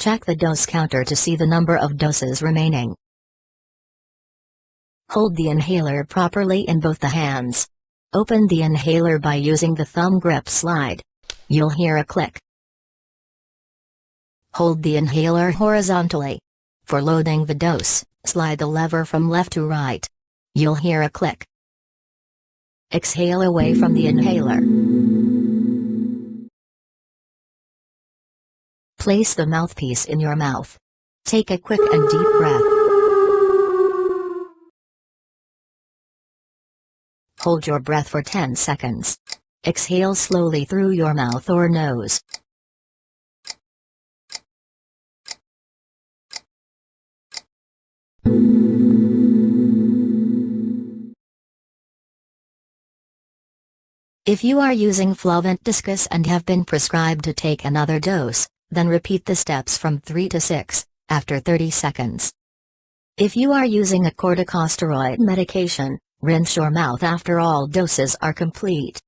Check the dose counter to see the number of doses remaining. Hold the inhaler properly in both the hands. Open the inhaler by using the thumb grip slide. You'll hear a click. Hold the inhaler horizontally. For loading the dose, slide the lever from left to right. You'll hear a click. Exhale away from the inhaler. Place the mouthpiece in your mouth. Take a quick and deep breath. Hold your breath for 10 seconds. Exhale slowly through your mouth or nose. If you are using Flovent Diskus and have been prescribed to take another dose, then repeat the steps from 3 to 6, after 30 seconds. If you are using a corticosteroid medication, rinse your mouth after all doses are complete.